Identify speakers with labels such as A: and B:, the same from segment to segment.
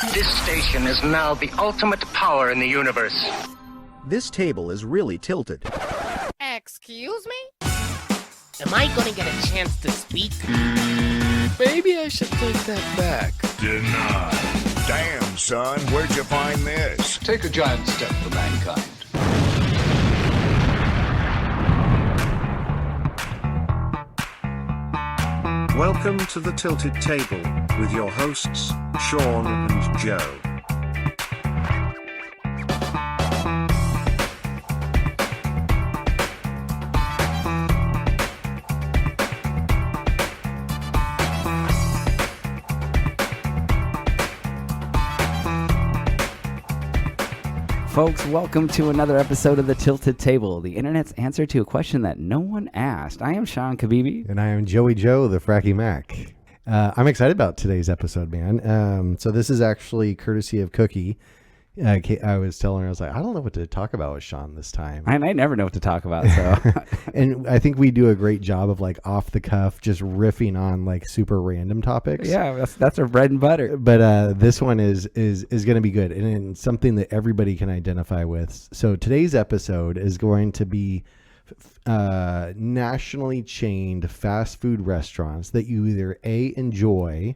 A: This station is now the ultimate power in the universe.
B: This table is really tilted.
C: Excuse me? Am I gonna get a chance to speak?
D: Maybe I should take that back.
E: Denied. Damn, son, where'd you find this?
F: Take a giant step for mankind.
B: Welcome to the Tilted Table with your hosts, Sean and Joe.
G: Folks, welcome to another episode of The Tilted Table, the internet's answer to a question that no one asked. I am Sean Kabibi.
H: And I am Joey Joe, the Fracky Mac. I'm excited about today's episode, man. So this is actually courtesy of Cookie. I was telling her, I was like, I don't know what to talk about with Sean this time.
G: I never know what to talk about, so.
H: And I think we do a great job of like off the cuff, just riffing on like super random topics.
G: Yeah, that's our bread and butter.
H: But this one is going to be good and it's something that everybody can identify with. So today's episode is going to be nationally chained fast food restaurants that you either A, enjoy,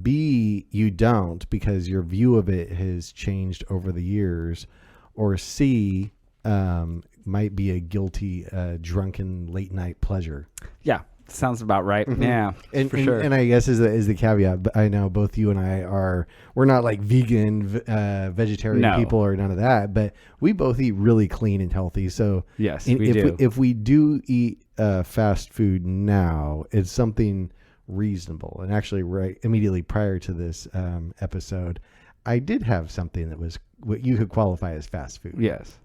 H: B, you don't because your view of it has changed over the years, or C, might be a guilty, drunken late night pleasure.
G: Yeah, sounds about right.
H: Mm-hmm.
G: Yeah, for sure.
H: And I guess is the caveat, but I know both you and I we're not like vegan, vegetarian people or none of that, but we both eat really clean and healthy. So
G: yes, we do.
H: If we do eat fast food now, it's something reasonable. And actually, right immediately prior to this episode, I did have something that was what you could qualify as fast food.
G: Yes.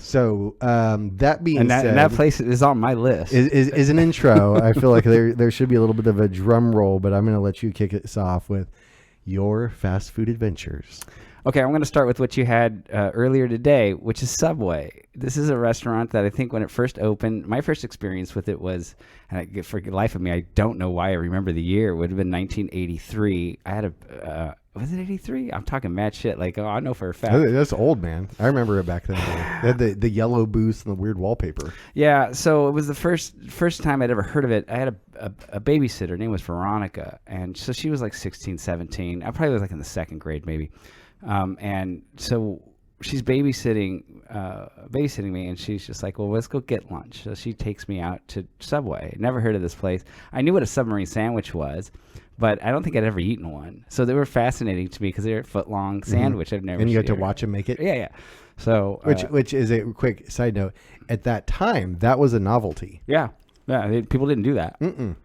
H: So that being said,
G: and that place is on my list.
H: Is an intro. I feel like there should be a little bit of a drum roll, but I'm going to let you kick us off with your fast food adventures.
G: Okay, I'm going to start with what you had earlier today, which is Subway. This is a restaurant that I think when it first opened, my first experience with it was, and for the life of me, I don't know why I remember the year. It would have been 1983. I had was it 83? I'm talking mad shit. Like, I know for a fact.
H: That's old, man. I remember it back then. They had the yellow booth and the weird wallpaper.
G: Yeah, so it was the first time I'd ever heard of it. I had a babysitter. Her name was Veronica, and so she was like 16, 17. I probably was like in the second grade maybe. And so she's babysitting me, and she's just like, well, let's go get lunch. So she takes me out to Subway. Never heard of this place. I knew what a submarine sandwich was, but I don't think I'd ever eaten one. So they were fascinating to me because they're a foot-long sandwich. I've never.
H: And you got to watch them make it?
G: Yeah. So
H: which is a quick side note. At that time, that was a novelty.
G: Yeah. Yeah, people didn't do that.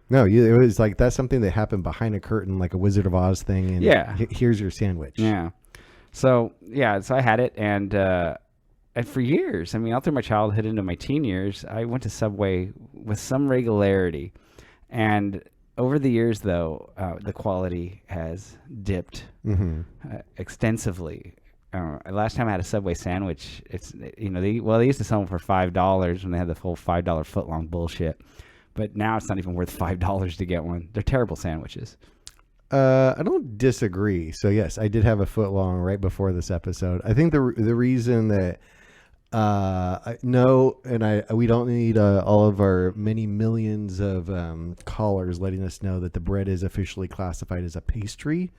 H: No, it was like that's something that happened behind a curtain, like a Wizard of Oz thing. And
G: yeah.
H: Here's your sandwich.
G: Yeah. So I had it, and for years, I mean, all through my childhood into my teen years, I went to Subway with some regularity. And over the years, though, the quality has dipped extensively. Last time I had a Subway sandwich, they used to sell them for $5 when they had the whole $5 footlong bullshit. But now it's not even worth $5 to get one. They're terrible sandwiches.
H: I don't disagree. So yes, I did have a foot long right before this episode. I think the reason that we don't need all of our many millions of callers letting us know that the bread is officially classified as a pastry,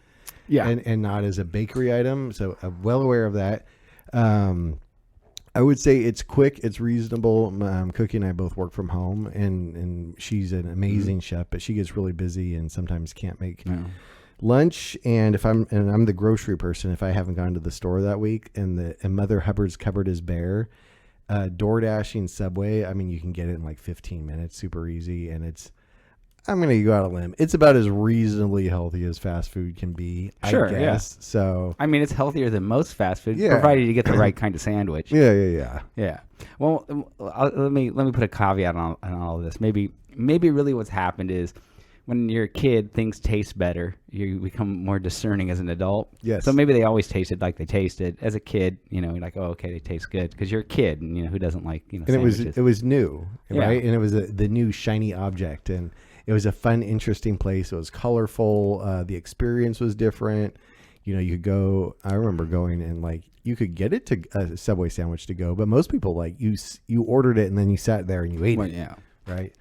H: and not as a bakery item. So I'm well aware of that. I would say it's quick, it's reasonable. Cookie and I both work from home, and she's an amazing chef, but she gets really busy and sometimes can't make lunch. And I'm the grocery person, if I haven't gone to the store that week, and Mother Hubbard's cupboard is bare, door dashing Subway, I mean, you can get it in like 15 minutes, super easy, and I'm going to go out on a limb. It's about as reasonably healthy as fast food can be,
G: sure,
H: I guess. Yeah. So
G: I mean, it's healthier than most fast food, provided you get the right kind of sandwich.
H: Yeah.
G: Well, let me put a caveat on all of this. Maybe really what's happened is when you're a kid, things taste better. You become more discerning as an adult.
H: Yes.
G: So maybe they always tasted like they tasted. As a kid, you're like, oh, okay, they taste good because you're a kid, and who doesn't like
H: And
G: sandwiches.
H: it was new, right? And it was the new shiny object, and it was a fun, interesting place. It was colorful. The experience was different. you could go. I remember going and like you could get it to a Subway sandwich to go, but most people like you ordered it and then you sat there and you ate it.
G: Yeah.
H: Right.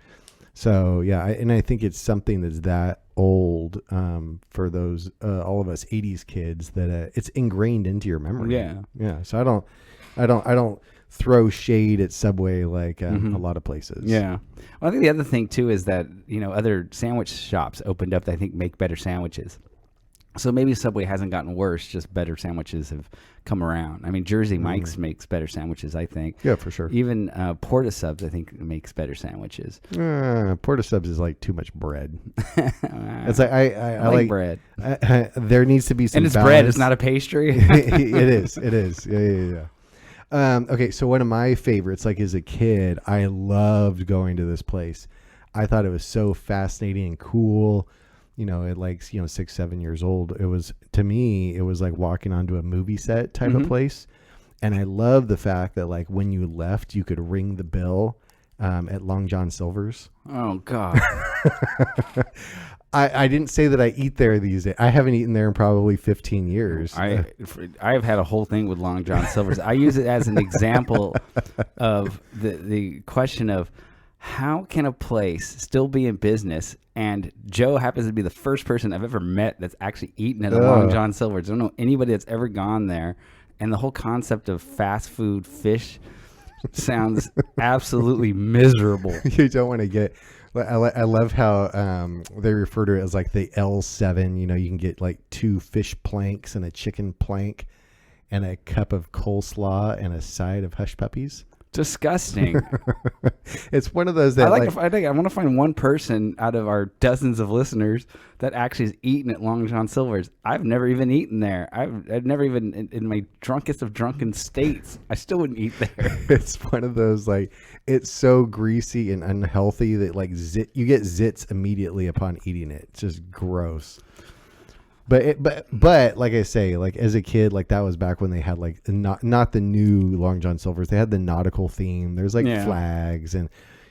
H: So yeah, I think it's something that's that old for those all of us '80s kids that it's ingrained into your memory.
G: Yeah.
H: Yeah. So I don't throw shade at Subway like a lot of places.
G: Yeah. Well, I think the other thing too is that other sandwich shops opened up that I think make better sandwiches. So maybe Subway hasn't gotten worse, just better sandwiches have come around. I mean, Jersey Mike's makes better sandwiches, I think.
H: Yeah, for sure.
G: Even Porta Subs, I think, makes better sandwiches.
H: Porta Subs is like too much bread. It's like I
G: like bread.
H: There needs to be some
G: and it's
H: balance.
G: bread. It's not a pastry.
H: It is. Yeah. Okay, so one of my favorites, like as a kid, I loved going to this place. I thought it was so fascinating and cool. At like 6, 7 years old, it was to me. It was like walking onto a movie set type of place, and I love the fact that like when you left, you could ring the bell at Long John Silver's.
G: Oh God.
H: I didn't say that I eat there these days. I haven't eaten there in probably 15 years.
G: I've had a whole thing with Long John Silver's. I use it as an example of the question of how can a place still be in business? And Joe happens to be the first person I've ever met that's actually eaten at a Long John Silver's. I don't know anybody that's ever gone there. And the whole concept of fast food fish sounds absolutely miserable.
H: You don't want to get... I love how they refer to it as like the L7. You can get like 2 fish planks and a chicken plank and a cup of coleslaw and a side of hush puppies.
G: Disgusting.
H: It's one of those that
G: I want to find one person out of our dozens of listeners that actually has eaten at Long John Silver's. I've never even eaten there. I've never even in my drunkest of drunken states, I still wouldn't eat there.
H: It's one of those like it's so greasy and unhealthy that like you get zits immediately upon eating it. It's just gross. But like I say, like as a kid, like that was back when they had like not the new Long John Silver's. They had the nautical theme. There's like flags and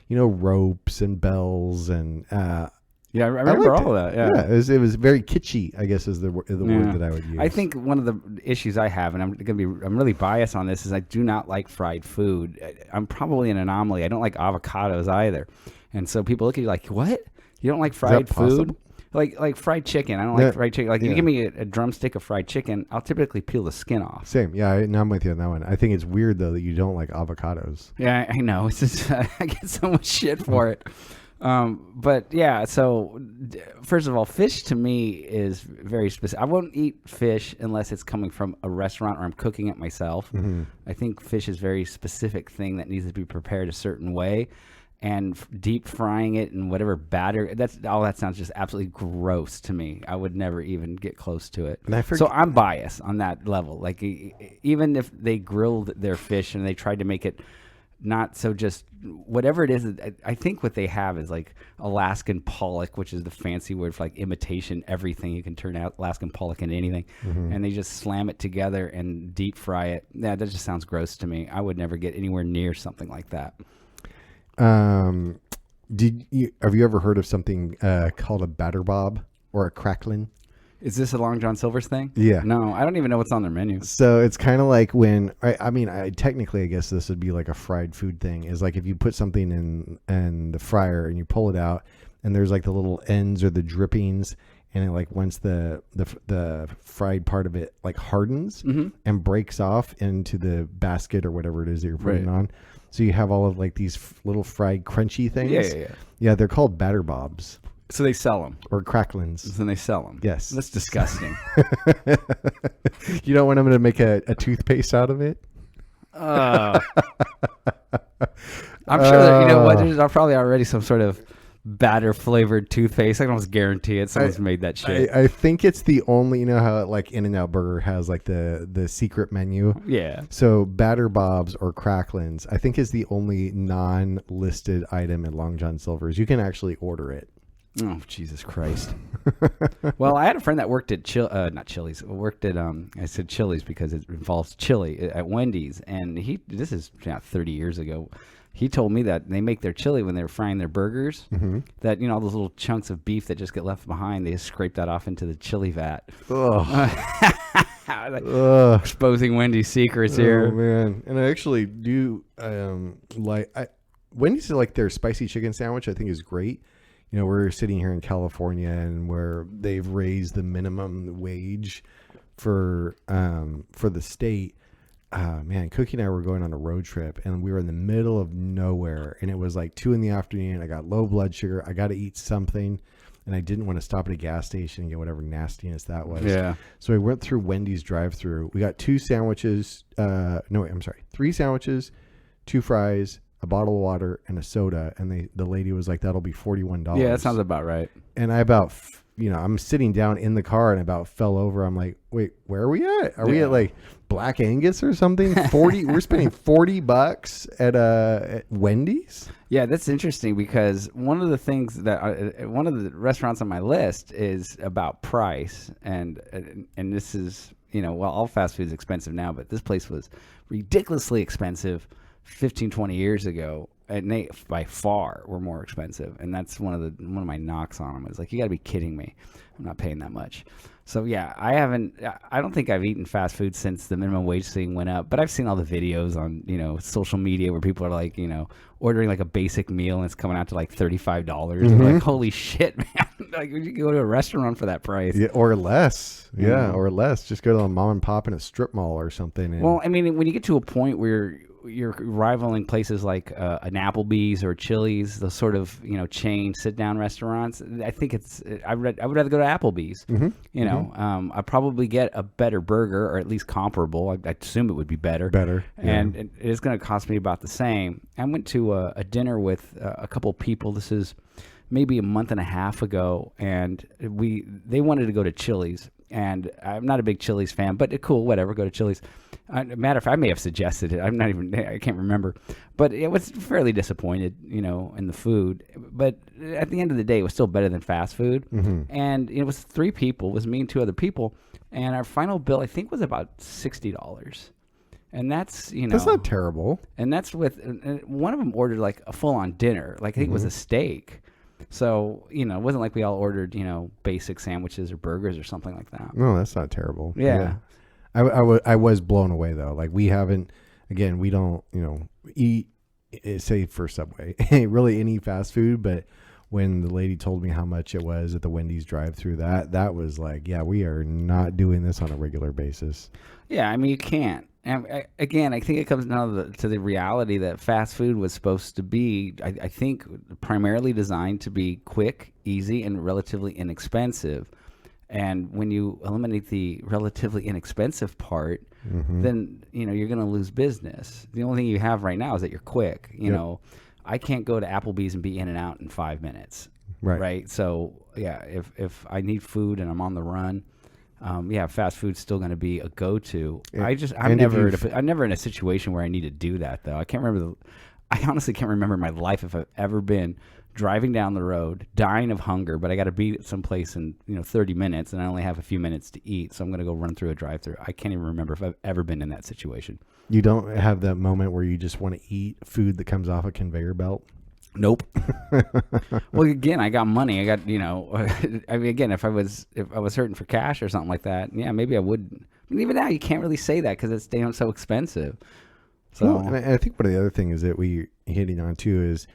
H: ropes and bells and
G: I remember all of that. Yeah,
H: it was very kitschy, I guess is the word that I would use.
G: I think one of the issues I have, and I'm really biased on this, is I do not like fried food. I'm probably an anomaly. I don't like avocados either, and so people look at you like, what? You don't like fried food? Like fried chicken. I don't like fried chicken. Like if you give me a drumstick of fried chicken, I'll typically peel the skin off.
H: Same. Yeah, I'm with you on that one. I think it's weird though that you don't like avocados.
G: Yeah, I know. It's just, I get so much shit for it. But yeah, so first of all, fish to me is very specific. I won't eat fish unless it's coming from a restaurant or I'm cooking it myself. I think fish is a very specific thing that needs to be prepared a certain way. And deep frying it in whatever batter, that sounds just absolutely gross to me. I would never even get close to it. So I'm biased on that level. Like even if they grilled their fish and they tried to make it not so just whatever it is, I think what they have is like Alaskan pollock, which is the fancy word for like imitation everything. You can turn out Alaskan pollock into anything, and they just slam it together and deep fry it. Yeah, that just sounds gross to me. I would never get anywhere near something like that.
H: Have you ever heard of something called a batter bob or a cracklin?
G: Is this a Long John Silver's thing?
H: Yeah.
G: No, I don't even know what's on their menu.
H: So it's kind of like when technically I guess this would be like a fried food thing. Is like if you put something in the fryer and you pull it out and there's like the little ends or the drippings, and it like once the fried part of it like hardens and breaks off into the basket or whatever it is that you're putting on. So you have all of like these little fried crunchy things. Yeah, they're called batter bobs.
G: So they sell them.
H: Or cracklins.
G: Then they sell them.
H: Yes.
G: That's disgusting.
H: You don't want them to make a toothpaste out of it?
G: I'm sure that, there's probably already some sort of batter flavored toothpaste. I can almost guarantee it. Someone's made that shit.
H: I think it's the only, how like In-N-Out Burger has like the secret menu.
G: Yeah.
H: So batter bobs or cracklins, I think is the only non-listed item at Long John Silver's. You can actually order it.
G: Oh, Jesus Christ. Well, I had a friend that worked at not Chili's, worked at, I said Chili's because it involves chili at Wendy's. And this is 30 years ago. He told me that they make their chili when they're frying their burgers, that, all those little chunks of beef that just get left behind, they just scrape that off into the chili vat. Exposing Wendy's secrets here.
H: Oh man, and I actually do Wendy's like their spicy chicken sandwich. I think is great. You know, we're sitting here in California, and where they've raised the minimum wage for the state. Man, Cookie and I were going on a road trip, and we were in the middle of nowhere, and it was like 2 PM. I got low blood sugar. I got to eat something, and I didn't want to stop at a gas station and get whatever nastiness that was.
G: Yeah.
H: So we went through Wendy's drive-through. We got 2 sandwiches. No, wait, I'm sorry, 3 sandwiches, 2 fries, a bottle of water, and a soda. And the lady was like, "That'll be $41."
G: Yeah, that sounds about right.
H: And I I'm sitting down in the car and about fell over. I'm like, wait, where are we at? Are we at like Black Angus or something? 40. We're spending $40 at Wendy's.
G: Yeah, that's interesting because one of the things that one of the restaurants on my list is about price, and this is, you know, well, all fast food is expensive now, but this place was ridiculously expensive 15, 20 years ago. And they by far were more expensive, and that's one of my knocks on them. Is like, you got to be kidding me! I'm not paying that much. So yeah, I don't think I've eaten fast food since the minimum wage thing went up. But I've seen all the videos on, you know, social media where people are like, you know, ordering like a basic meal and it's coming out to like $35. Mm-hmm. Like, holy shit, man! Like, you go to a restaurant for that price,
H: or less. Yeah, or less. Just go to a mom and pop in a strip mall or something.
G: Well, I mean, when you get to a point where you're rivaling places like an Applebee's or Chili's, those sort of, you know, chain sit-down restaurants, I think I would rather go to Applebee's. Mm-hmm. You know, I'd probably get a better burger, or at least comparable. I assume it would be better. And it is going to cost me about the same. I went to a dinner with a couple people. This is maybe a month and a half ago, and they wanted to go to Chili's. And I'm not a big Chili's fan, but cool, whatever, go to Chili's. Matter of fact, I may have suggested it. I can't remember. But it was fairly disappointed, you know, in the food. But at the end of the day, it was still better than fast food. Mm-hmm. And it was 3 people. It was me and 2 other people. And our final bill, I think, was about $60. And that's, you know.
H: That's not terrible.
G: And that's with, one of them ordered like a full-on dinner. Like, I think it was a steak. So, you know, it wasn't like we all ordered, you know, basic sandwiches or burgers or something like that.
H: No, that's not terrible.
G: Yeah.
H: I was blown away, though. Like, we don't, you know, eat, say, for Subway, really any fast food. But when the lady told me how much it was at the Wendy's drive-thru, that was like, yeah, we are not doing this on a regular basis.
G: Yeah, I mean, you can't. And again, I think it comes down to the reality that fast food was supposed to be, I think, primarily designed to be quick, easy, and relatively inexpensive. And when you eliminate the relatively inexpensive part, then, you know, you're going to lose business. The only thing you have right now is that you're quick. You know, I can't go to Applebee's and be in and out in 5 minutes. Right. So, yeah, if I need food and I'm on the run, fast food's still going to be a go-to. I'm never in a situation where I need to do that, though. I honestly can't remember in my life if I've ever been driving down the road, dying of hunger, but I got to be at some place in, you know, 30 minutes, and I only have a few minutes to eat, so I'm going to go run through a drive-thru. I can't even remember if I've ever been in that situation. You don't have that moment where you just want to eat food that comes off a conveyor belt? Nope. Well, again, I got money. I got, you know, I mean, again, if I was hurting for cash or something like that, yeah, maybe I would. I mean, even now, you can't really say that because it's damn so expensive. So, well, and I think one of the other things that we hitting on too is,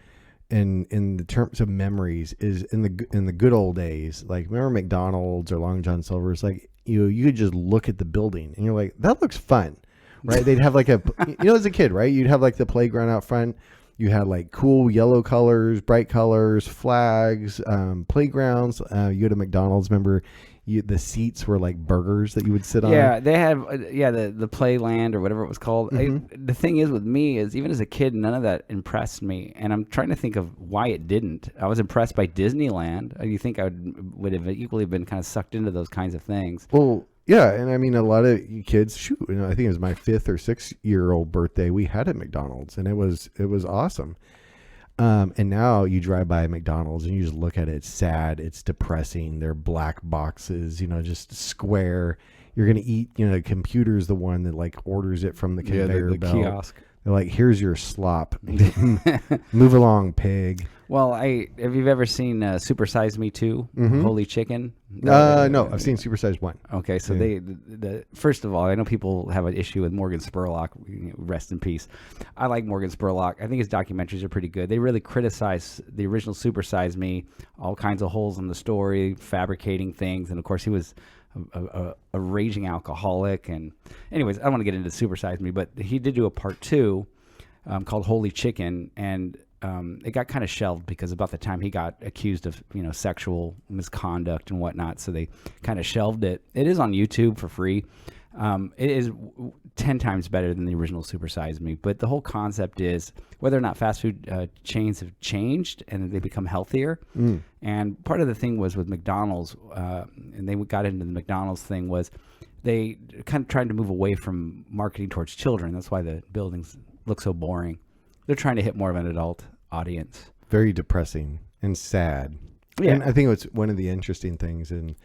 G: in the terms of memories, is in the good old days. Like, remember McDonald's or Long John Silver's? Like, you could just look at the building and you're like, that looks fun, right? They'd have like as a kid, right? You'd have like the playground out front. You had like cool yellow colors, bright colors, flags, playgrounds. You go to McDonald's, remember, the seats were like burgers that you would sit on. Yeah, they had the Playland or whatever it was called. Mm-hmm. The thing is with me is, even as a kid, none of that impressed me, and I'm trying to think of why it didn't. I was impressed by Disneyland. You think I would have equally been kind of sucked into those kinds of things? Well, yeah, and I mean, a lot of you kids, I think it was my 5th or 6-year-old birthday, we had at McDonald's, and it was awesome. And now you drive by McDonald's and you just look at it. It's sad. It's depressing. They're black boxes, just square. You're going to eat, the computer's the one that like orders it from the conveyor belt. Kiosk. They're like, here's your slop. Move along, pig. Well, have you ever seen Super Size Me 2, Holy Chicken?
H: No, I've seen Super Size 1.
G: Okay, so first of all, I know people have an issue with Morgan Spurlock. Rest in peace. I like Morgan Spurlock. I think his documentaries are pretty good. They really criticize the original Super Size Me, all kinds of holes in the story, fabricating things, and of course he was a raging alcoholic. And anyways, I don't want to get into Super Size Me, but he did do a part 2 called Holy Chicken, and it got kind of shelved because about the time he got accused of sexual misconduct and whatnot, so they kind of shelved it. It is on YouTube for free. It is 10 times better than the original Super Size Me, but the whole concept is whether or not fast food chains have changed and they become healthier. And part of the thing was with McDonald's, and they got into the McDonald's thing, was they kind of tried to move away from marketing towards children. That's why the buildings look so boring. They're trying to hit more of an adult audience.
H: Very depressing and sad.
G: Yeah.
H: And I think it's one of the interesting things, and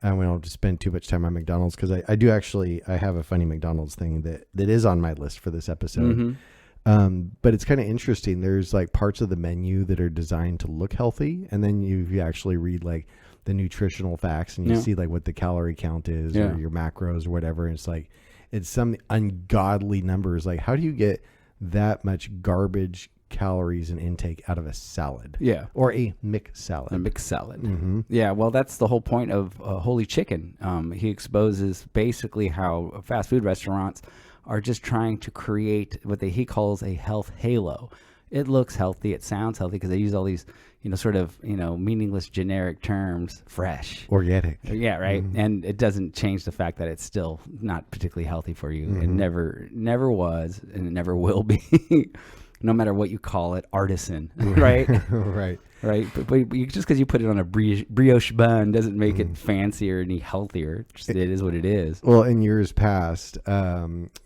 H: we don't spend too much time on McDonald's, because I do actually, I have a funny McDonald's thing that is on my list for this episode. But it's kind of interesting. There's like parts of the menu that are designed to look healthy, and then you actually read like the nutritional facts, and you see like what the calorie count is or your macros or whatever. And it's like, it's some ungodly numbers. Like, how do you get that much garbage calories and intake out of a salad? Or a mixed salad.
G: Yeah, well, that's the whole point of Holy Chicken. He exposes basically how fast food restaurants are just trying to create what he calls a health halo. It looks healthy, it sounds healthy, because they use all these meaningless generic terms. Fresh,
H: organic,
G: right. And it doesn't change the fact that it's still not particularly healthy for you. It never was, and it never will be. No matter what you call it, artisan, right? right. But just because you put it on a brioche bun doesn't make it fancier any healthier. Just, it is what it is.
H: Well, in years past,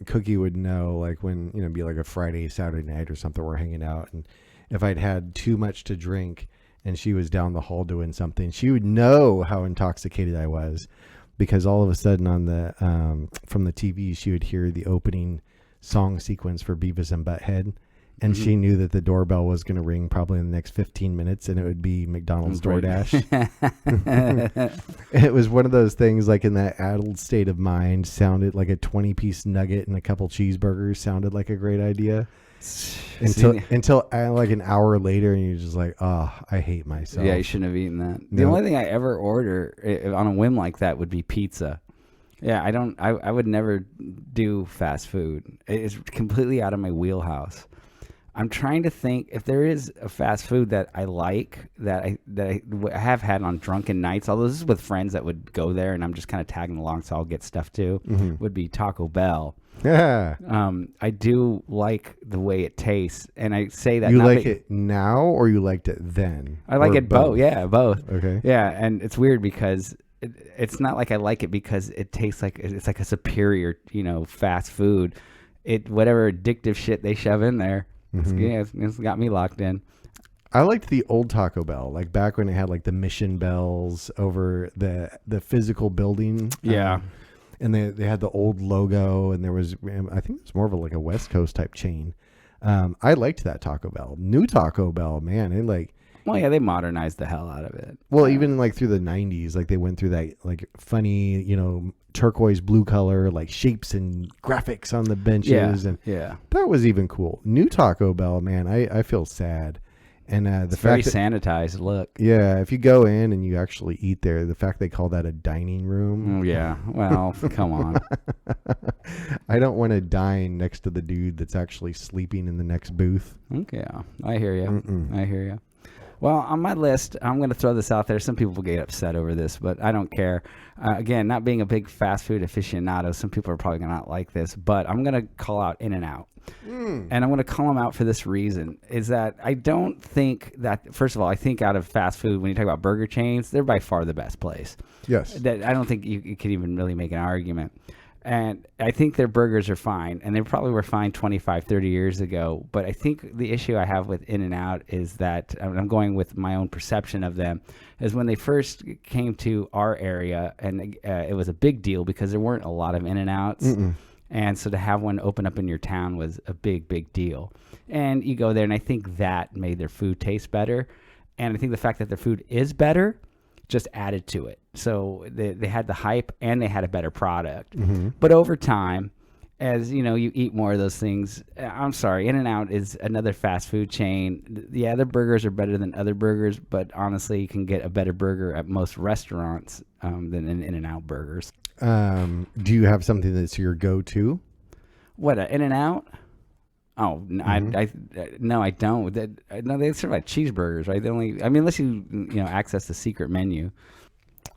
H: Cookie would know, like when it'd be like a Friday, Saturday night or something, we're hanging out, and if I'd had too much to drink and she was down the hall doing something, she would know how intoxicated I was, because all of a sudden on the from the TV she would hear the opening song sequence for Beavis and Butthead. And she knew that the doorbell was going to ring probably in the next 15 minutes, and it would be McDonald's DoorDash. It was one of those things, like in that addled state of mind, sounded like a 20-piece nugget and a couple cheeseburgers sounded like a great idea. Until like an hour later, and you're just like, oh, I hate myself.
G: Yeah, you shouldn't have eaten that. The only thing I ever order on a whim like that would be pizza. Yeah, I would never do fast food. It's completely out of my wheelhouse. I'm trying to think if there is a fast food that I like, that I have had on drunken nights, although this is with friends that would go there and I'm just kind of tagging along so I'll get stuff too, would be Taco Bell.
H: Yeah.
G: I do like the way it tastes, and I say that
H: you like it now or you liked it then?
G: I like it both. Yeah, both.
H: Okay.
G: Yeah, and it's weird because it's not like I like it because it tastes like it's like a superior, fast food. Whatever addictive shit they shove in there. It's got me locked in.
H: I liked the old Taco Bell, like back when it had like the mission bells over the physical building.
G: Yeah.
H: And they had the old logo, and there was, I think it was more of a West Coast type chain. I liked that Taco Bell. New Taco Bell, man, it like.
G: Well, yeah, they modernized the hell out of it.
H: Well, even like through the 90s, like they went through that like funny, turquoise blue color, like shapes and graphics on the benches.
G: Yeah.
H: That was even cool. New Taco Bell, man, I feel sad. And
G: it's very sanitized look.
H: Yeah, if you go in and you actually eat there, the fact they call that a dining room.
G: Yeah, well, come on.
H: I don't want to dine next to the dude that's actually sleeping in the next booth.
G: Okay, I hear you. I hear you. Well, on my list, I'm going to throw this out there. Some people will get upset over this, but I don't care. Again, not being a big fast food aficionado, some people are probably going to not like this, but I'm going to call out In-N-Out. And I'm going to call them out for this reason, is that I don't think that, first of all, I think out of fast food, when you talk about burger chains, they're by far the best place.
H: Yes.
G: I don't think you could even really make an argument. And I think their burgers are fine, and they probably were fine 25, 30 years ago. But I think the issue I have with In-N-Out is that, I'm going with my own perception of them, is when they first came to our area, and it was a big deal because there weren't a lot of In-N-Outs. And so to have one open up in your town was a big, big deal. And you go there, and I think that made their food taste better. and I think the fact that their food is better just added to it. So they had the hype and they had a better product. But over time, as you know, you eat more of those things. I'm sorry, In-N-Out is another fast food chain. Yeah, their burgers are better than other burgers, but honestly, you can get a better burger at most restaurants than In-N-Out burgers.
H: Do you have something that's your go-to?
G: What, In-N-Out? Oh, no, I don't. No, they serve like cheeseburgers, right? They only, I mean, unless you access the secret menu.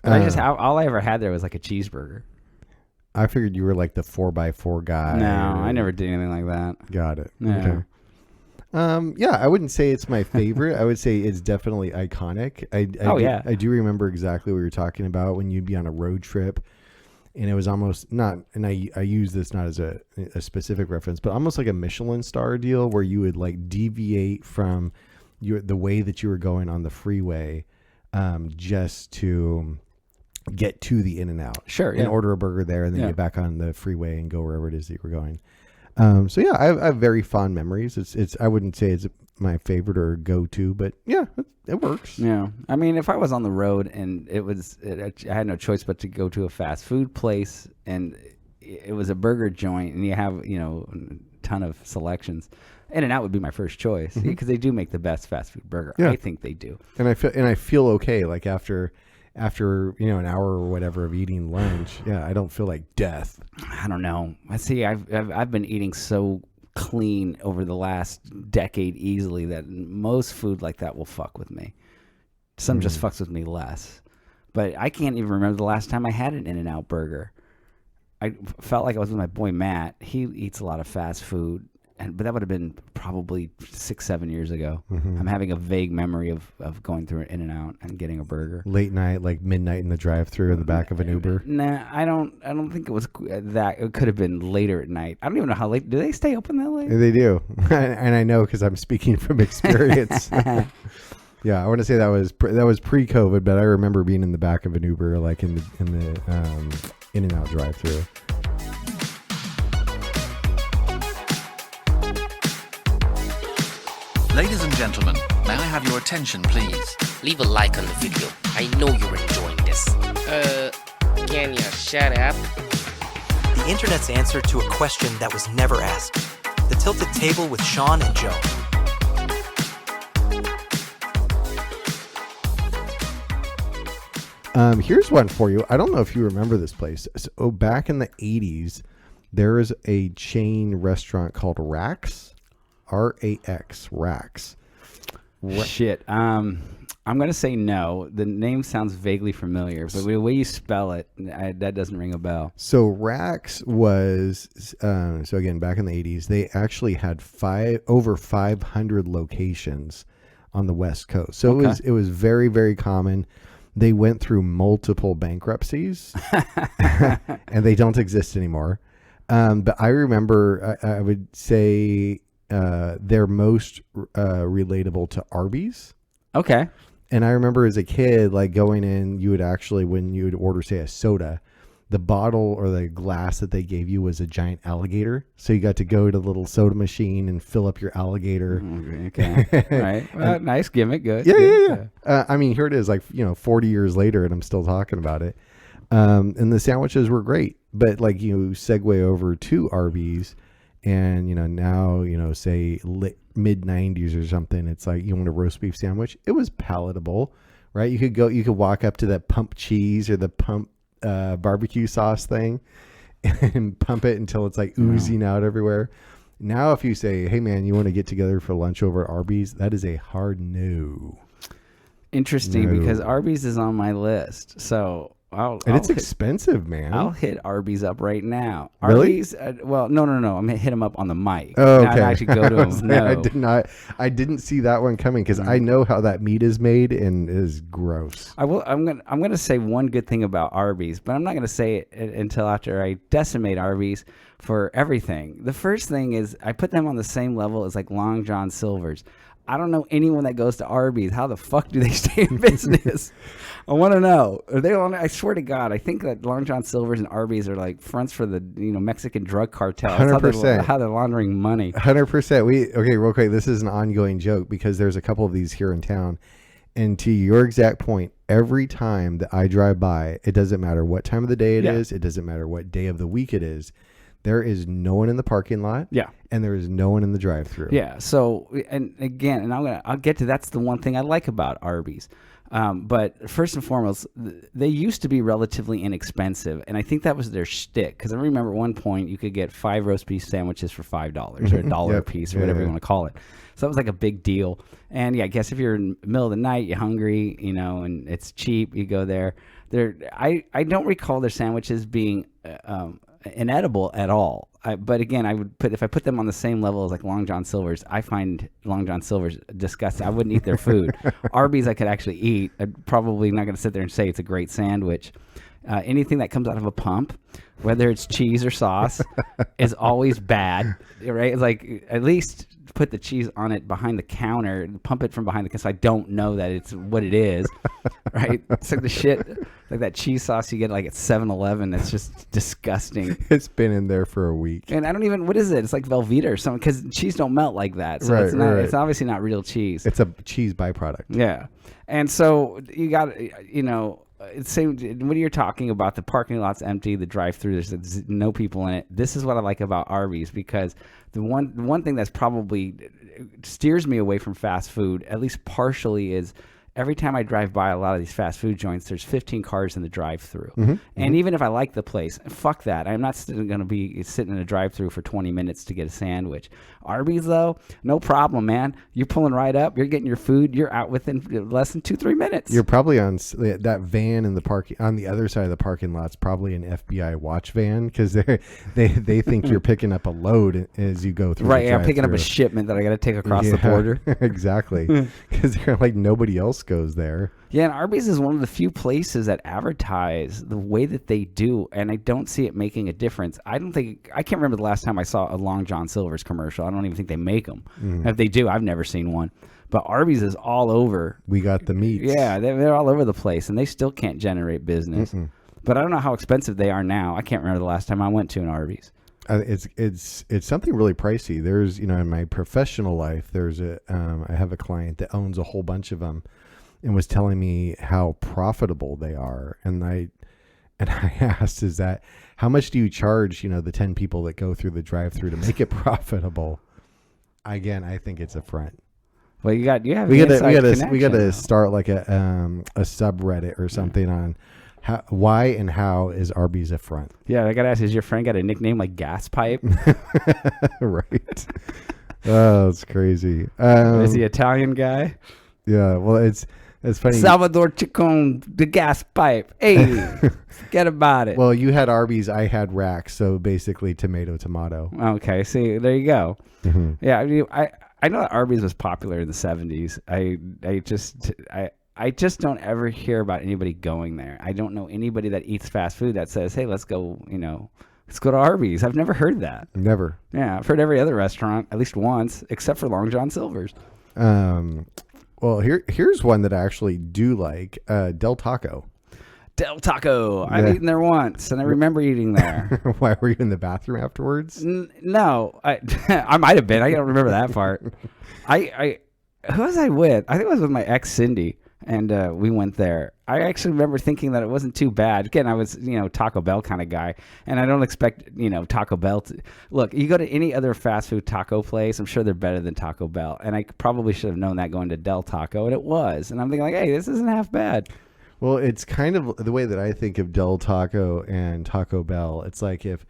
G: But all I ever had there was like a cheeseburger.
H: I figured you were like the 4x4 guy.
G: No, I never did anything like that.
H: Got it.
G: Yeah.
H: Okay. Yeah, I wouldn't say it's my favorite. I would say it's definitely iconic. I do remember exactly what you're talking about when you'd be on a road trip, and it was almost not. And I use this not as a specific reference, but almost like a Michelin star deal where you would like deviate from the way that you were going on the freeway, just to get to the In-N-Out.
G: Sure.
H: And order a burger there and then get back on the freeway and go wherever it is that you were going. So yeah, I have very fond memories. It's I wouldn't say it's my favorite or go-to, but yeah, it works.
G: Yeah. I mean, if I was on the road and I had no choice but to go to a fast food place and it was a burger joint and you have, a ton of selections, In-N-Out would be my first choice because they do make the best fast food burger. Yeah. I think they do.
H: And I feel okay. Like after an hour or whatever of eating lunch, I don't feel like death.
G: I don't know. I see. I've been eating so clean over the last decade easily that most food like that will fuck with me. Some just fucks with me less. But I can't even remember the last time I had an In-N-Out burger. I felt like I was with my boy Matt. He eats a lot of fast food. But that would have been probably 6-7 years ago. I'm having a vague memory of going through an In-N-Out and getting a burger.
H: Late night, like midnight in the drive-thru in the back of an Uber.
G: Nah, I don't think it was that. It could have been later at night. I don't even know how late. Do they stay open that late?
H: They do, and I know because I'm speaking from experience. Yeah, I want to say that was pre-COVID, but I remember being in the back of an Uber, like in the In-N-Out drive-thru.
I: Ladies and gentlemen, may I have your attention, please?
C: Leave a like on the video. I know you're enjoying this. Can you shut up?
J: The internet's answer to a question that was never asked. The Tilted Table with Sean and Joe.
H: Here's one for you. I don't know if you remember this place. So back in the 80s, there was a chain restaurant called Rax. R-A-X, Rax.
G: Shit. I'm going to say no. The name sounds vaguely familiar, but the way you spell it, that doesn't ring a bell.
H: So Rax was, so again, back in the 80s, they actually had over 500 locations on the West Coast. So it was very, very common. They went through multiple bankruptcies, and they don't exist anymore. But I remember, I would say... they're most relatable to Arby's.
G: Okay.
H: And I remember as a kid, like going in, you would actually, when you would order, say, a soda, the bottle or the glass that they gave you was a giant alligator. So you got to go to the little soda machine and fill up your alligator.
G: Okay. Right. Well, nice gimmick. Good.
H: Yeah. I mean, here it is, like, 40 years later, and I'm still talking about it. And the sandwiches were great. But like you segue over to Arby's. And, now, say mid 90s or something, it's like you want a roast beef sandwich. It was palatable, right? You could walk up to that pump cheese or the pump barbecue sauce thing and pump it until it's like oozing out everywhere. Now, if you say, hey, man, you want to get together for lunch over at Arby's, that is a hard no.
G: Interesting, because Arby's is on my list. So...
H: it's expensive, man.
G: I'll hit Arby's up right now.
H: Really?
G: Arby's? No. I'm going to hit him up on the mic.
H: Oh, okay.
G: Not actually go to him. No.
H: I didn't see that one coming because I know how that meat is made and it is gross.
G: I'm going to say one good thing about Arby's, but I'm not going to say it until after I decimate Arby's for everything. The first thing is I put them on the same level as like Long John Silver's. I don't know anyone that goes to Arby's. How the fuck do they stay in business? I want to know. I swear to God, I think that Long John Silver's and Arby's are like fronts for the Mexican drug cartel.
H: 100%.
G: How they're laundering money.
H: 100%. Okay, real quick. This is an ongoing joke because there's a couple of these here in town, And to your exact point, every time that I drive by, it doesn't matter what time of the day it is. It doesn't matter what day of the week it is. There is no one in the parking lot.
G: Yeah.
H: And there is no one in the drive-thru.
G: Yeah. So, and again, and I'll get to, that's the one thing I like about Arby's. But first and foremost, they used to be relatively inexpensive, and I think that was their shtick. Because I remember at one point you could get 5 roast beef sandwiches for $5 or $1 a piece or whatever you want to call it. So that was like a big deal. And yeah, I guess if you're in the middle of the night, you're hungry, and it's cheap, you go there. I don't recall their sandwiches being inedible at all. But again, if I put them on the same level as like Long John Silver's, I find Long John Silver's disgusting. I wouldn't eat their food. Arby's I could actually eat. I'm probably not going to sit there and say it's a great sandwich. Anything that comes out of a pump, whether it's cheese or sauce, is always bad, right? It's like, at least put the cheese on it behind the counter, pump it from behind the counter so I don't know that it's what it is, right? It's like the shit, like that cheese sauce you get like at 7-Eleven. That's just disgusting.
H: It's been in there for a week.
G: And I don't even, what is it? It's like Velveeta or something, because cheese don't melt like that. So it's obviously not real cheese.
H: It's a cheese byproduct.
G: Yeah. And so you got, it's same when you're talking about the parking lot's empty, the drive-thru, there's no people in it. This is what I like about Arby's, because the one thing that's probably steers me away from fast food, at least partially, is every time I drive by a lot of these fast food joints, there's 15 cars in the drive-thru. And even if I like the place, fuck that. I'm not going to be sitting in a drive-thru for 20 minutes to get a sandwich. Arby's, though, no problem, man. You're pulling right up. You're getting your food. You're out within less than 2-3 minutes.
H: You're probably on that van in the parking on the other side of the parking lot's probably an FBI watch van, because they think you're picking up a load as you go through.
G: Right, I'm picking up a shipment that I got to take across the border.
H: Exactly, because they're like nobody else goes there.
G: Yeah, and Arby's is one of the few places that advertise the way that they do, and I don't see it making a difference. I can't remember the last time I saw a Long John Silver's commercial. I don't even think they make them. If they do, I've never seen one. But Arby's is all over.
H: We got the meats.
G: Yeah, they're all over the place, and they still can't generate business. But I don't know how expensive they are now. I can't remember the last time I went to an Arby's.
H: It's something really pricey. There's, in my professional life, I have a client that owns a whole bunch of them, and was telling me how profitable they are. And I asked, is that, how much do you charge, the 10 people that go through the drive-thru to make it profitable? Again, I think it's a front.
G: Well, we got
H: to start like a subreddit or something on why and how is Arby's a front.
G: Yeah, I got to ask, has your friend got a nickname like Gas Pipe?
H: Right. Oh, it's crazy.
G: Is he Italian guy?
H: Yeah, well, it's funny.
G: Salvador Chacon, the Gas Pipe. Hey, forget about it.
H: Well, you had Arby's, I had Rax, so basically tomato.
G: Okay, see, there you go. Yeah, I know that Arby's was popular in the 70s. I just don't ever hear about anybody going there. I don't know anybody that eats fast food that says, hey, let's go to Arby's. I've never heard that.
H: Never.
G: Yeah, I've heard every other restaurant at least once, except for Long John Silver's.
H: Well, here's one that I actually do like, Del Taco.
G: Del Taco. I've eaten there once, and I remember eating there.
H: Why, were you in the bathroom afterwards?
G: No, I might have been. I don't remember that part. Who was I with? I think I was with my ex Cindy, and we went there. I actually remember thinking that it wasn't too bad. Again, I was Taco Bell kind of guy, and I don't expect Taco Bell to look. You go to any other fast food taco place, I'm sure they're better than Taco Bell, and I probably should have known that going to Del Taco, and it was. And I'm thinking like, hey, this isn't half bad.
H: Well, it's kind of the way that I think of Del Taco and Taco Bell. It's like if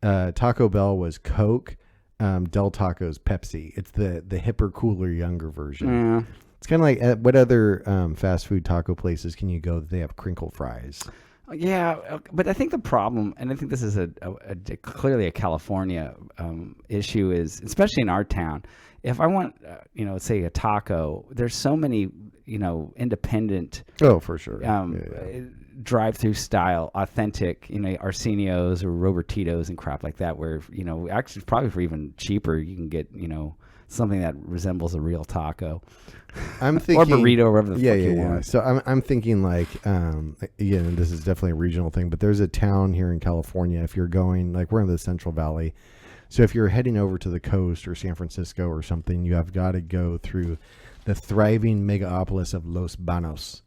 H: Taco Bell was Coke, Del Taco's Pepsi. It's the hipper, cooler, younger version.
G: Yeah.
H: It's kind of like what other fast food taco places can you go that they have crinkle fries?
G: Yeah, but I think the problem, and I think this is clearly a California issue, is especially in our town. If I want, say a taco, there's so many, independent.
H: Oh, for sure.
G: Drive-through style, authentic, Arsenio's or Robertitos and crap like that, where actually probably for even cheaper, you can get something that resembles a real taco.
H: I'm thinking,
G: or burrito, or whatever the fuck you want.
H: So I'm thinking like, again, this is definitely a regional thing, but there's a town here in California. If you're going, like, we're in the Central Valley, so if you're heading over to the coast or San Francisco or something, you have got to go through the thriving megapolis of Los Banos.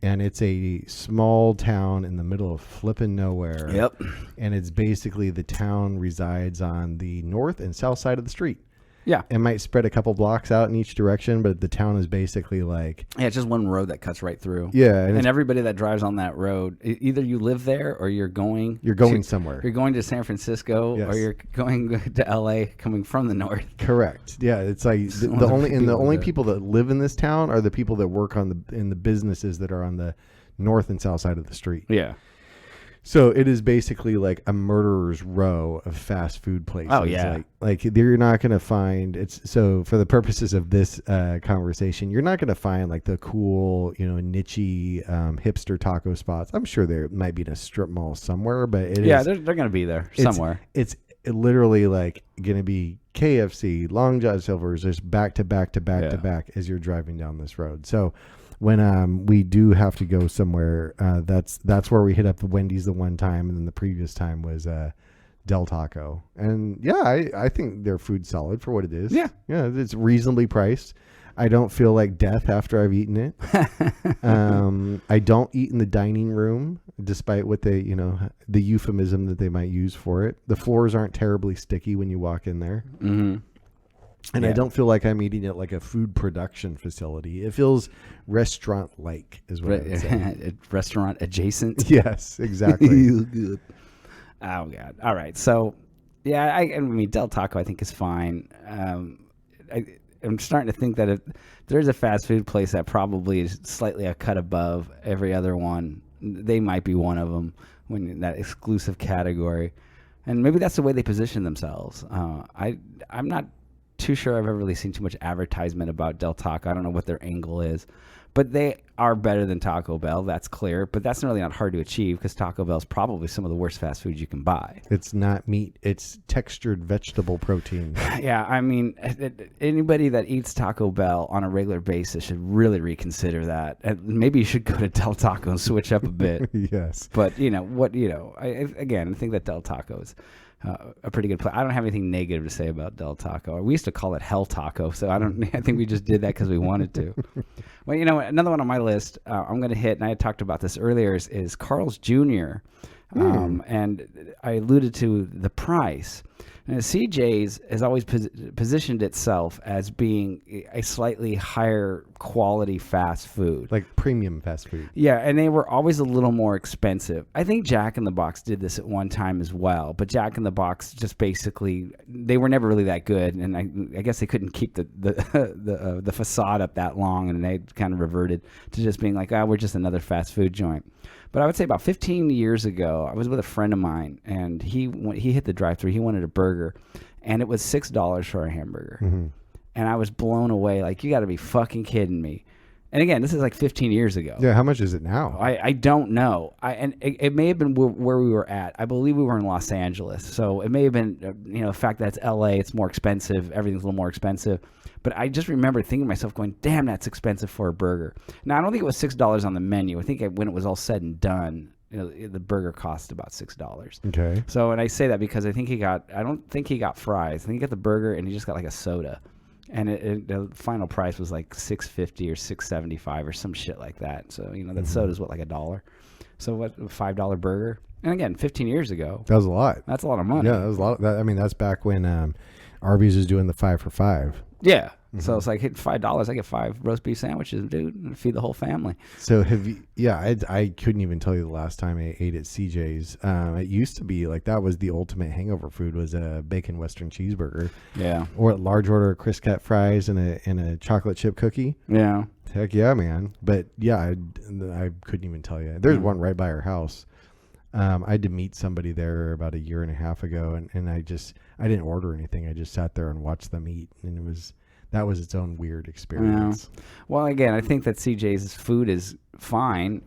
H: And it's a small town in the middle of flipping nowhere.
G: Yep.
H: And it's basically the town resides on the north and south side of the street.
G: Yeah.
H: It might spread a couple blocks out in each direction, but the town is basically like...
G: Yeah, it's just one road that cuts right through.
H: Yeah.
G: And everybody that drives on that road, either you live there or you're going...
H: somewhere.
G: You're going to San Francisco or you're going to L.A. coming from the north.
H: Correct. Yeah, it's like the only people that live in this town are the people that work in the businesses that are on the north and south side of the street.
G: Yeah.
H: So it is basically like a murderer's row of fast food places.
G: Oh, yeah.
H: Like you're not going to find so for the purposes of this conversation, you're not going to find like the cool, niche hipster taco spots. I'm sure there might be in a strip mall somewhere, but
G: they're going to be there somewhere.
H: It's literally like going to be KFC, Long John Silver's, just back to back to back to back as you're driving down this road. So when we do have to go somewhere, that's where we hit up the Wendy's the one time, and then the previous time was Del Taco. And yeah, I think their food's solid for what it is. Yeah, it's reasonably priced. I don't feel like death after I've eaten it. I don't eat in the dining room, despite what they, the euphemism that they might use for it. The floors aren't terribly sticky when you walk in there. Mm-hmm. And I don't feel like I'm eating at like a food production facility. It feels restaurant-like, is what I would say.
G: Restaurant adjacent.
H: Yes, exactly.
G: Good. Oh God! All right, so yeah, I mean Del Taco I think is fine. I'm starting to think that if there's a fast food place that probably is slightly a cut above every other one, they might be one of them when in that exclusive category, and maybe that's the way they position themselves. I'm not too sure I've ever really seen too much advertisement about Del Taco. I don't know what their angle is, but they are better than Taco Bell. That's clear, but that's really not hard to achieve because Taco Bell is probably some of the worst fast foods you can buy.
H: It's not meat. It's textured vegetable protein.
G: Yeah. I mean, anybody that eats Taco Bell on a regular basis should really reconsider that. And maybe you should go to Del Taco and switch up a bit.
H: Yes.
G: But I think that Del Taco is a pretty good place. I don't have anything negative to say about Del Taco. We used to call it Hell Taco, so I think we just did that because we wanted to. Well, another one on my list I'm going to hit, and I had talked about this earlier, is Carl's Jr. And I alluded to the price. And CJ's has always positioned itself as being a slightly higher quality fast food.
H: Like premium fast food.
G: Yeah, and they were always a little more expensive. I think Jack in the Box did this at one time as well, but Jack in the Box just basically, they were never really that good, and I guess they couldn't keep the facade up that long, and they kind of reverted to just being like, we're just another fast food joint. But I would say about 15 years ago, I was with a friend of mine, and he hit the drive-thru. He wanted a burger, and it was $6 for a hamburger. Mm-hmm. And I was blown away. Like, you got to be fucking kidding me. And again, this is like 15 years ago.
H: Yeah, how much is it now?
G: I don't know. And it may have been where we were at. I believe we were in Los Angeles. So it may have been, the fact that it's LA, it's more expensive. Everything's a little more expensive. But I just remember thinking to myself going, damn, that's expensive for a burger. Now, I don't think it was $6 on the menu. I think when it was all said and done, the burger cost about $6.
H: Okay.
G: So, and I say that because I don't think he got fries. I think he got the burger and he just got like a soda. And the final price was like $6.50 or $6.75 or some shit like that. So, that soda's what, like $1? So what, a $5 burger? And again, 15 years ago.
H: That was a lot.
G: That's a lot of money.
H: Yeah, that was a lot. That's back when Arby's was doing the 5 for $5.
G: Yeah. Mm-hmm. So it's like, hit $5, I get 5 roast beef sandwiches, dude, and feed the whole family.
H: So I couldn't even tell you the last time I ate at CJ's. It used to be like that was the ultimate hangover food, was a bacon Western cheeseburger.
G: Yeah.
H: Or a large order of crisp cut fries and a chocolate chip cookie.
G: Yeah.
H: Heck yeah, man. But yeah, I couldn't even tell you. There's one right by our house. I had to meet somebody there about a year and a half ago, and I didn't order anything. I just sat there and watched them eat, and that was its own weird experience.
G: Yeah. Well, again, I think that CJ's food is fine.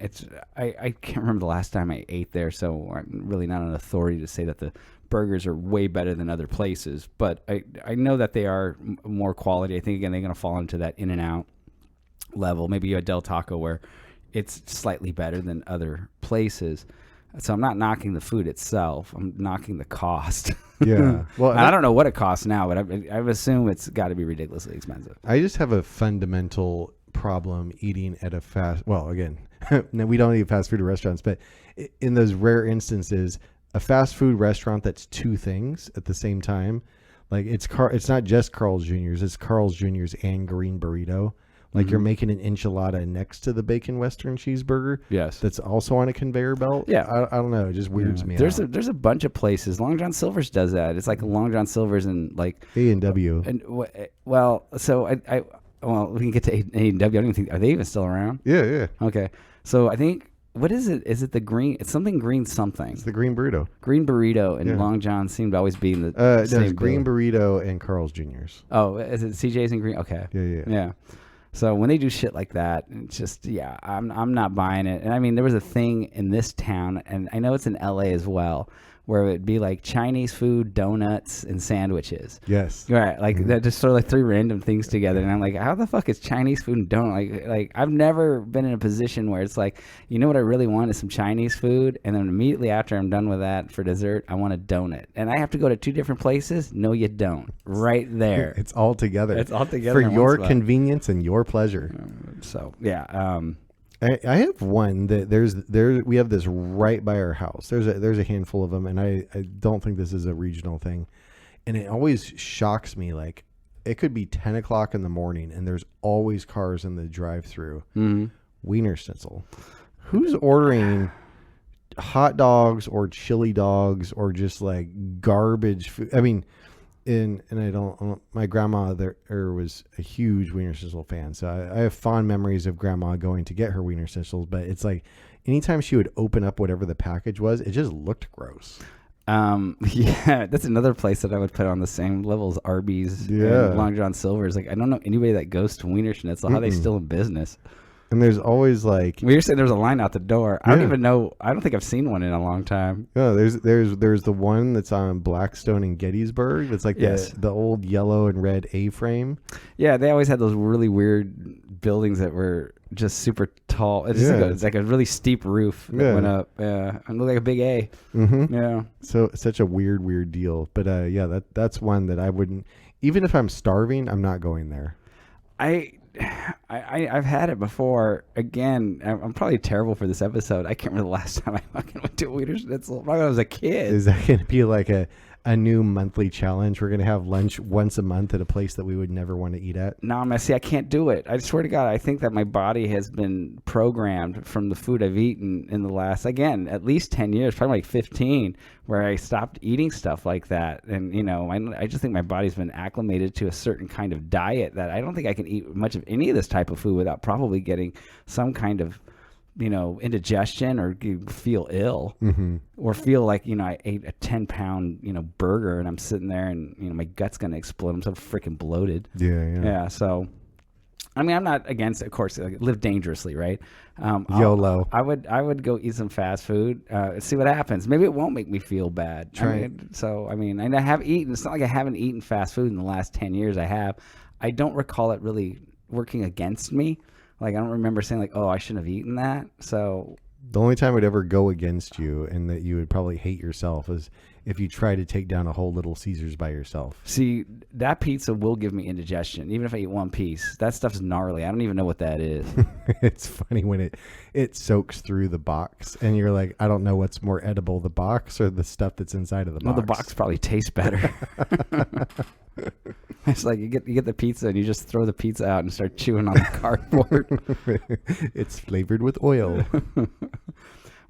G: I can't remember the last time I ate there, so I'm really not an authority to say that the burgers are way better than other places. But I know that they are more quality. I think, again, they're going to fall into that In-N-Out level. Maybe you had Del Taco where it's slightly better than other places. So I'm not knocking the food itself. I'm knocking the cost.
H: Yeah. Well,
G: I don't know what it costs now, but I would assume it's got to be ridiculously expensive.
H: I just have a fundamental problem eating at a again, no, we don't eat fast food restaurants, but in those rare instances, a fast food restaurant that's two things at the same time, like it's not just Carl's Jr.'s, it's Carl's Jr.'s and Green Burrito. Like you're making an enchilada next to the bacon Western cheeseburger.
G: Yes.
H: That's also on a conveyor belt.
G: Yeah.
H: I don't know. It just weirds me out.
G: There's a bunch of places. Long John Silver's does that. It's like Long John Silver's and like
H: A&W.
G: Well, so we can get to A&W. I don't even think, are they even still around?
H: Yeah.
G: Okay. So I think, what is it? Is it the green? It's something green something.
H: It's the Green Burrito.
G: Green Burrito and Long John seem to always be in the same
H: it's Green Burrito and Carl's Jr.'s.
G: Oh, is it CJ's and Green? Okay.
H: Yeah.
G: So when they do shit like that, it's just, I'm not buying it. And I mean, there was a thing in this town, and I know it's in LA as well, where it would be like Chinese food, donuts, and sandwiches.
H: Yes.
G: Right. Like that, just sort of like three random things together. And I'm like, how the fuck is Chinese food and donut? Like I've never been in a position where it's like, you know what I really want is some Chinese food. And then immediately after I'm done with that for dessert, I want a donut. And I have to go to two different places? No, you don't. Right there.
H: It's all together.
G: It's all together.
H: For your convenience and your pleasure.
G: So, yeah.
H: I have one that we have this right by our house. There's a handful of them, and I don't think this is a regional thing, and it always shocks me. Like it could be 10 o'clock in the morning, and there's always cars in the drive-through. Wiener Schnitzel. Who's ordering hot dogs or chili dogs or just like garbage food? I mean. My grandma there was a huge Wiener Schnitzel fan, so I have fond memories of grandma going to get her Wiener Schnitzels. But it's like anytime she would open up whatever the package was, it just looked gross.
G: Yeah, that's another place that I would put on the same level as Arby's and Long John Silver's. Like I don't know anybody that goes to Wiener Schnitzel. How are they still in business?
H: And there's always like
G: we were saying there's a line out the door. I don't even know. I don't think I've seen one in a long time.
H: No, there's the one that's on Blackstone and Gettysburg. It's like the old yellow and red A-frame.
G: Yeah, they always had those really weird buildings that were just super tall. It's like a really steep roof that went up. Yeah, and looked like a big A.
H: Mm-hmm.
G: Yeah.
H: So such a weird deal. But that's one that I wouldn't. Even if I'm starving, I'm not going there.
G: I've had it before. Again, I'm probably terrible for this episode. I can't remember the last time I fucking went to a Wiener Schnitzel. Probably when I was a kid.
H: Is that going to be like a new monthly challenge? We're going to have lunch once a month at a place that we would never want to eat at?
G: No, I can't do it. I swear to God, I think that my body has been programmed from the food I've eaten in the last, again, at least 10 years, probably like 15, where I stopped eating stuff like that. And, I just think my body's been acclimated to a certain kind of diet that I don't think I can eat much of any of this type of food without probably getting some kind of indigestion or feel ill or feel like, I ate a 10-pound, burger and I'm sitting there and, my gut's going to explode. I'm so freaking bloated. Yeah. So, I'm not against, of course, live dangerously, right?
H: YOLO.
G: I would go eat some fast food, see what happens. Maybe it won't make me feel bad.
H: I
G: have eaten. It's not like I haven't eaten fast food in the last 10 years. I have. I don't recall it really working against me. Like, I don't remember saying, like, oh, I shouldn't have eaten that. So
H: the only time it would ever go against you and that you would probably hate yourself is if you try to take down a whole Little Caesars by yourself.
G: See, that pizza will give me indigestion, even if I eat one piece. That stuff's gnarly. I don't even know what that is.
H: It's funny when it soaks through the box and you're like, I don't know what's more edible, the box or the stuff that's inside of the box.
G: Well, the box probably tastes better. It's like you get the pizza and you just throw the pizza out and start chewing on the cardboard.
H: It's flavored with oil.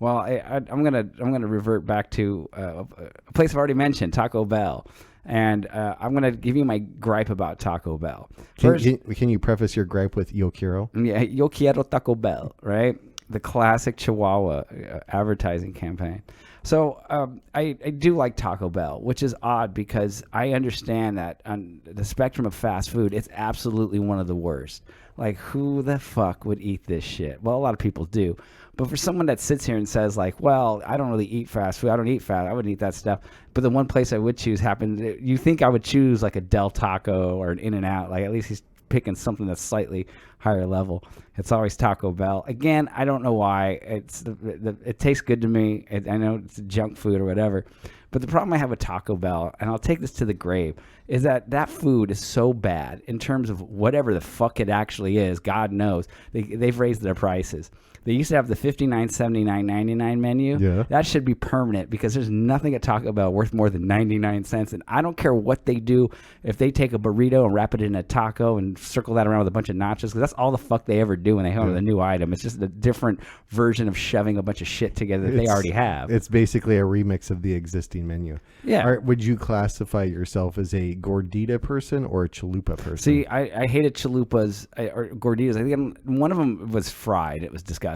G: Well, I'm gonna revert back to a place I've already mentioned, Taco Bell, and I'm gonna give you my gripe about Taco Bell. First,
H: can you preface your gripe with Yo quiero?
G: Yeah, Yo quiero Taco Bell, right? The classic Chihuahua advertising campaign. So I do like Taco Bell, which is odd because I understand that on the spectrum of fast food, it's absolutely one of the worst. Like, who the fuck would eat this shit? Well, a lot of people do. But for someone that sits here and says, like, well, I don't really eat fast food. I don't eat fast. I wouldn't eat that stuff. But the one place I would choose you think I would choose like a Del Taco or an In-N-Out. Like, at least he's picking something that's slightly higher level, it's always Taco Bell. Again, I don't know why. It tastes good to me. I know it's junk food or whatever. But the problem I have with Taco Bell, and I'll take this to the grave, is that food is so bad in terms of whatever the fuck it actually is. God knows. They've raised their prices. They used to have the $59, $79, $99 menu.
H: Yeah.
G: That should be permanent because there's nothing at Taco Bell worth more than 99 cents. And I don't care what they do. If they take a burrito and wrap it in a taco and circle that around with a bunch of nachos, because that's all the fuck they ever do when they have a new item. It's just a different version of shoving a bunch of shit together that they already have.
H: It's basically a remix of the existing menu.
G: Yeah.
H: Would you classify yourself as a gordita person or a chalupa person?
G: See, I hated chalupas or gorditas. I think one of them was fried. It was disgusting.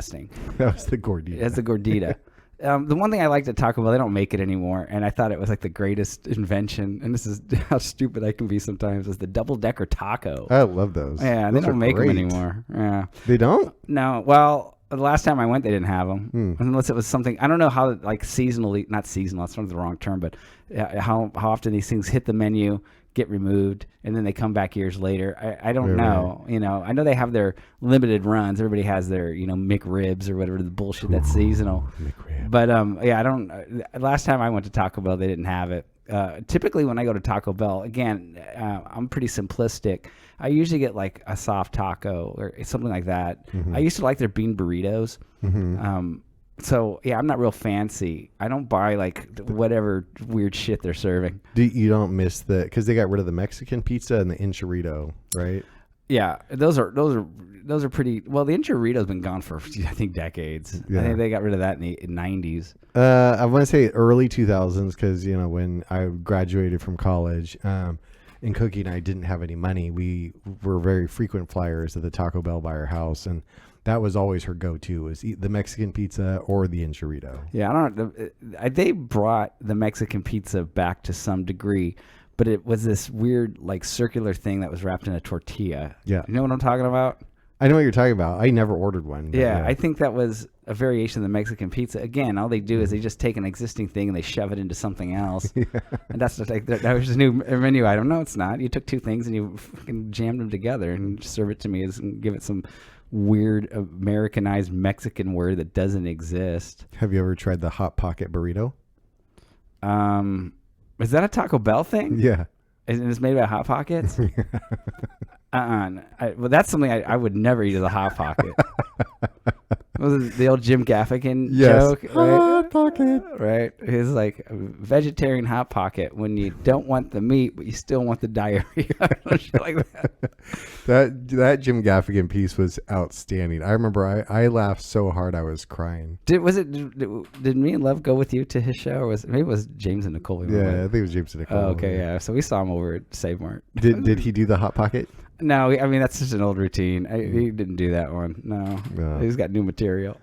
H: That was the gordita.
G: That's the gordita. The one thing I liked at Taco Bell, they don't make it anymore, and I thought it was like the greatest invention, and this is how stupid I can be sometimes, is the double-decker taco.
H: I love those.
G: Yeah,
H: those
G: they don't make them anymore. Yeah.
H: They don't?
G: No. Well, the last time I went, they didn't have them. Unless it was something, I don't know how, like seasonally, not seasonal, that's the wrong term, but how often these things hit the menu, get removed, and then they come back years later. I don't know. Right. You know, I know they have their limited runs. Everybody has their, McRibs or whatever the bullshit that's seasonal.
H: McRib.
G: But I don't. Last time I went to Taco Bell, they didn't have it. Typically, when I go to Taco Bell, again, I'm pretty simplistic. I usually get like a soft taco or something like that. I used to like their bean burritos. So, yeah, I'm not real fancy. I don't buy, like, whatever weird shit they're serving.
H: You don't miss because they got rid of the Mexican pizza and the enchilada, right?
G: Yeah, those are pretty. Well, the enchilada's been gone for, I think, decades. Yeah. I think they got rid of that in the 90s.
H: I want to say early 2000s because, when I graduated from college, and Cookie and I didn't have any money. We were very frequent flyers at the Taco Bell by our house, and that was always her go-to, was eat the Mexican pizza or the enchilada. Yeah, I don't know.
G: They brought the Mexican pizza back to some degree, but it was this weird, like, circular thing that was wrapped in a tortilla.
H: Yeah.
G: You know what I'm talking about?
H: I know what you're talking about. I never ordered one.
G: Yeah, I think that was a variation of the Mexican pizza. Again, all they do is they just take an existing thing and they shove it into something else. Yeah. And that's just like, that was just a new menu item. No, it's not. You took two things and you fucking jammed them together and serve it to me and give it some weird Americanized Mexican word that doesn't exist.
H: Have you ever tried the Hot Pocket burrito?
G: Is that a Taco Bell thing?
H: Yeah.
G: And it's made by Hot Pockets? Well, that's something I would never eat as a Hot Pocket. Was it the old Jim Gaffigan joke? Right?
H: Hot Pocket.
G: Right? It's like a vegetarian Hot Pocket when you don't want the meat, but you still want the diarrhea. Shit like that.
H: That Jim Gaffigan piece was outstanding. I remember I laughed so hard I was crying.
G: Did Me and Love go with you to his show? Or maybe it was James and Nicole?
H: Yeah, I think it was James and Nicole.
G: Oh, okay, yeah. So we saw him over at Save Mart.
H: Did he do the Hot Pocket?
G: No, I mean, that's just an old routine. He didn't do that one. No. He's got new material.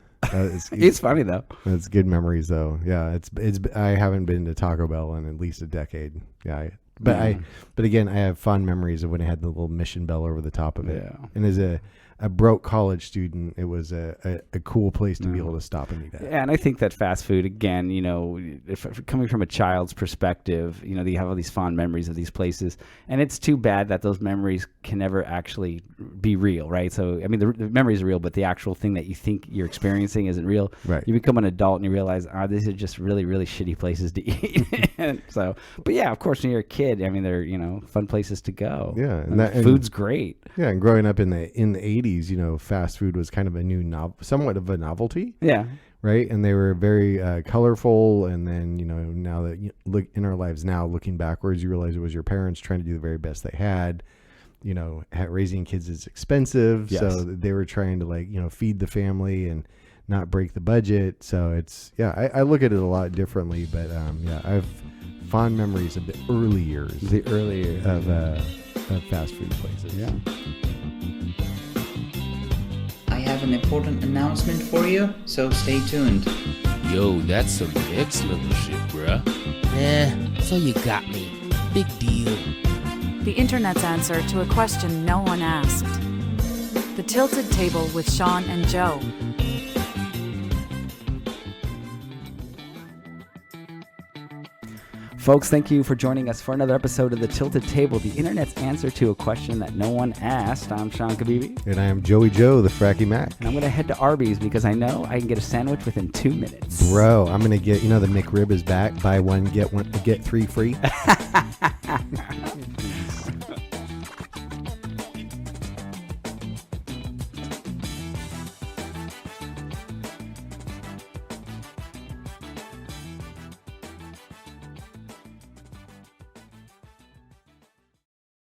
G: He's funny, though.
H: It's good memories, though. Yeah, it's. I haven't been to Taco Bell in at least a decade. Yeah, but again, I have fond memories of when it had the little mission bell over the top of it. Yeah. And as a broke college student, it was a cool place to be able to stop and eat at.
G: Yeah, and I think that fast food, again, if coming from a child's perspective, you have all these fond memories of these places, and it's too bad that those memories can never actually be real, right? So, I mean, the memories are real, but the actual thing that you think you're experiencing isn't real.
H: Right.
G: You become an adult and you realize, these are just really, really shitty places to eat. So, but yeah, of course, when you're a kid, I mean, they're, fun places to go.
H: Yeah.
G: And food's great.
H: Yeah, and growing up in the 80s, fast food was kind of a new somewhat of a novelty.
G: Yeah.
H: Right. And they were very colorful. And then, now that look in our lives now, looking backwards, you realize it was your parents trying to do the very best they had. Raising kids is expensive. Yes. So they were trying to feed the family and not break the budget. So it's, I look at it a lot differently. But I have fond memories of the early years. Of fast food places.
G: Yeah.
K: I have an important announcement for you, so stay tuned.
C: Yo, that's some next level shit, bruh.
D: So you got me. Big deal.
L: The internet's answer to a question no one asked. The Tilted Table with Sean and Joe.
G: Folks, thank you for joining us for another episode of The Tilted Table, the internet's answer to a question that no one asked. I'm Sean Kabibi.
H: And I am Joey Joe, the Fracky Mac.
G: And I'm going to head to Arby's because I know I can get a sandwich within 2 minutes.
H: Bro, I'm going to get, the McRib is back. Buy one, get 3 free.